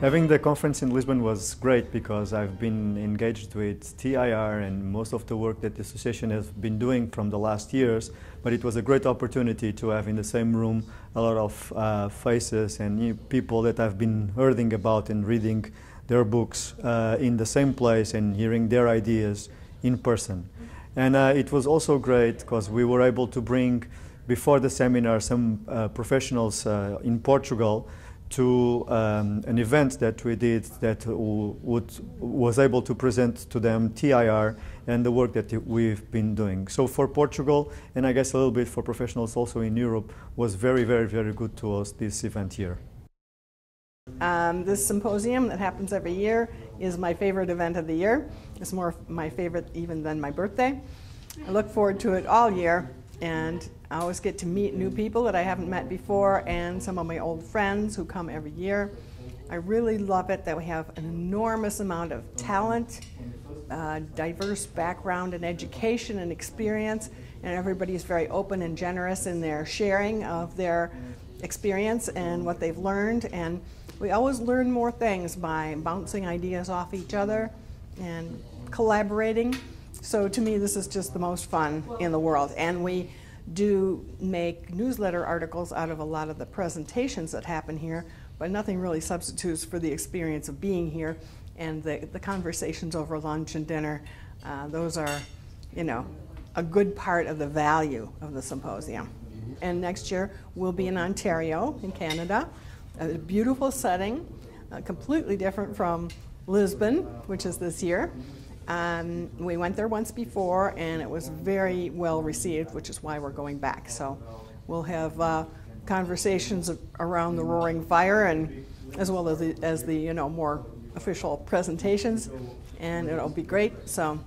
Having the conference in Lisbon was great because I've been engaged with TIR and most of the work that the association has been doing from the last years, but it was a great opportunity to have in the same room a lot of faces and new people that I've been hearing about and reading their books in the same place and hearing their ideas in person. And it was also great because we were able to bring, before the seminar, some professionals in Portugal to an event that we did that was able to present to them TIR and the work that we've been doing. So for Portugal, and I guess a little bit for professionals also in Europe, was very, very, very good to us, this event here. This symposium that happens every year is my favorite event of the year. It's more my favorite even than my birthday. I look forward to it all year, and I always get to meet new people that I haven't met before and some of my old friends who come every year. I really love it that we have an enormous amount of talent, diverse background and education and experience, and everybody is very open and generous in their sharing of their experience and what they've learned. And we always learn more things by bouncing ideas off each other and collaborating. So to me, this is just the most fun in the world. And we do make newsletter articles out of a lot of the presentations that happen here, but nothing really substitutes for the experience of being here and the conversations over lunch and dinner. Those are, you know, a good part of the value of the symposium. And next year we'll be in Ontario, in Canada, a beautiful setting, completely different from Lisbon, which is this year. We went there once before and it was very well received, which is why we're going back. So we'll have conversations around the roaring fire, and as well as the more official presentations, and it'll be great. So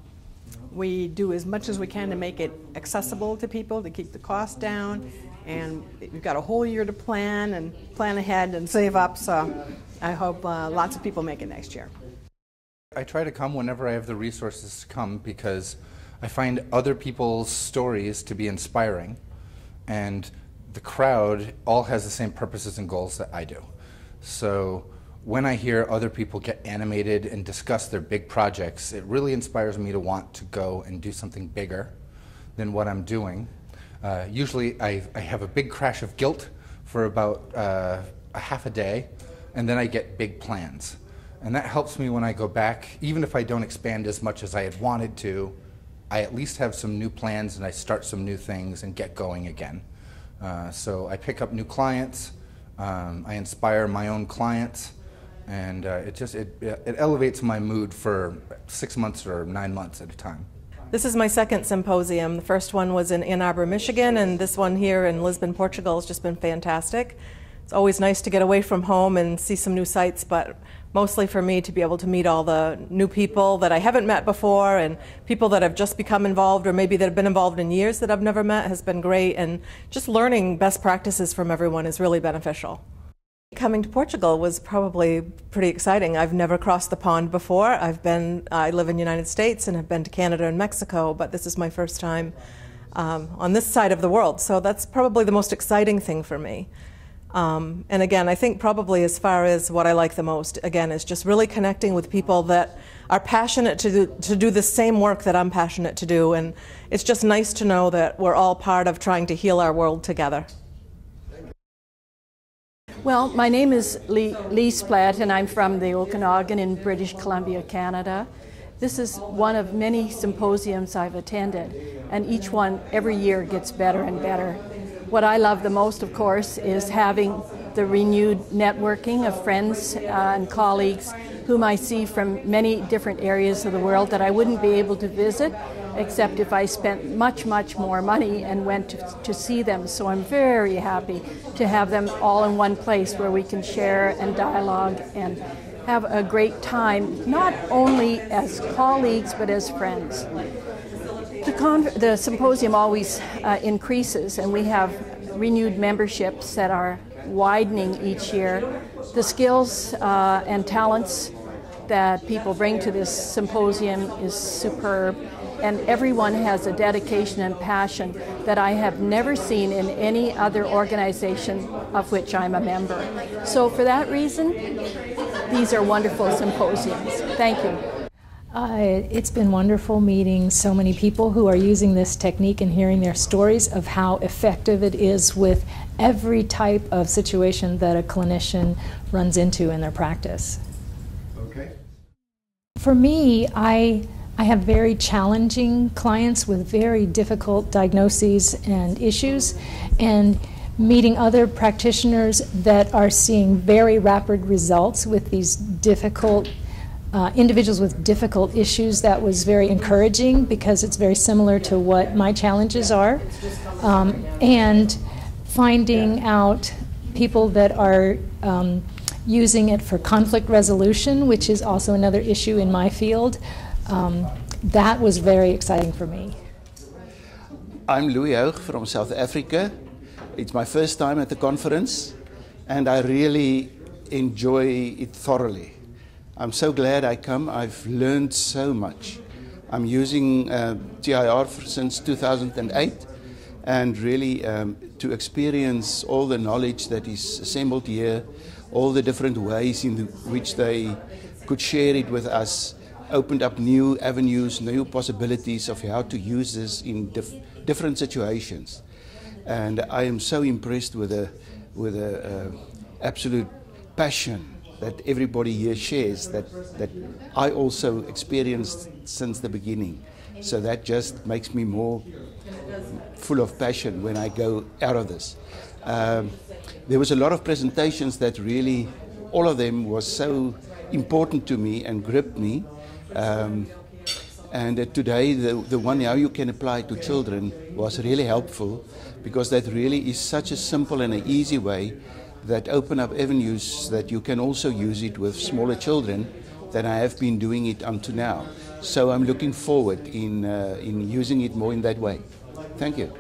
we do as much as we can to make it accessible to people, to keep the cost down, and we've got a whole year to plan ahead and save up. So I hope lots of people make it next year. I try to come whenever I have the resources to come because I find other people's stories to be inspiring, and the crowd all has the same purposes and goals that I do. So when I hear other people get animated and discuss their big projects, it really inspires me to want to go and do something bigger than what I'm doing. Usually I have a big crash of guilt for about a half a day, and then I get big plans. And that helps me when I go back. Even if I don't expand as much as I had wanted to, I at least have some new plans and I start some new things and get going again. So I pick up new clients, I inspire my own clients, and it elevates my mood for 6 months or 9 months at a time. This is my second symposium. The first one was in Ann Arbor, Michigan, and this one here in Lisbon, Portugal has just been fantastic. It's always nice to get away from home and see some new sights, but mostly for me to be able to meet all the new people that I haven't met before, and people that have just become involved or maybe that have been involved in years that I've never met has been great, and just learning best practices from everyone is really beneficial. Coming to Portugal was probably pretty exciting. I've never crossed the pond before. I live in the United States and have been to Canada and Mexico, but this is my first time on this side of the world, so that's probably the most exciting thing for me. And again, I think probably as far as what I like the most, again, is just really connecting with people that are passionate to do the same work that I'm passionate to do. And it's just nice to know that we're all part of trying to heal our world together. Well, my name is Lise Platt, and I'm from the Okanagan in British Columbia, Canada. This is one of many symposiums I've attended, and each one every year gets better and better. What I love the most, of course, is having the renewed networking of friends and colleagues whom I see from many different areas of the world that I wouldn't be able to visit except if I spent much, much more money and went to see them. So I'm very happy to have them all in one place where we can share and dialogue and have a great time, not only as colleagues but as friends. The symposium always increases, and we have renewed memberships that are widening each year. The skills and talents that people bring to this symposium is superb, and everyone has a dedication and passion that I have never seen in any other organization of which I'm a member. So for that reason, these are wonderful symposiums. Thank you. It's been wonderful meeting so many people who are using this technique and hearing their stories of how effective it is with every type of situation that a clinician runs into in their practice. Okay. For me, I have very challenging clients with very difficult diagnoses and issues, and meeting other practitioners that are seeing very rapid results with these difficult individuals with difficult issues, that was very encouraging because it's very similar to what my challenges are. And finding out people that are using it for conflict resolution, which is also another issue in my field, that was very exciting for me. I'm Louis Hoog from South Africa. It's my first time at the conference and I really enjoy it thoroughly. I'm so glad I come. I've learned so much. I'm using TIR since 2008 and really to experience all the knowledge that is assembled here, all the different ways in which they could share it with us, opened up new avenues, new possibilities of how to use this in different situations. And I am so impressed with the absolute passion that everybody here shares, that I also experienced since the beginning. So that just makes me more full of passion when I go out of this. There was a lot of presentations that really, all of them was so important to me and gripped me. And today, the one how you can apply to children was really helpful, because that really is such a simple and an easy way that open up avenues that you can also use it with smaller children than I have been doing it until now. So I'm looking forward in using it more in that way. Thank you.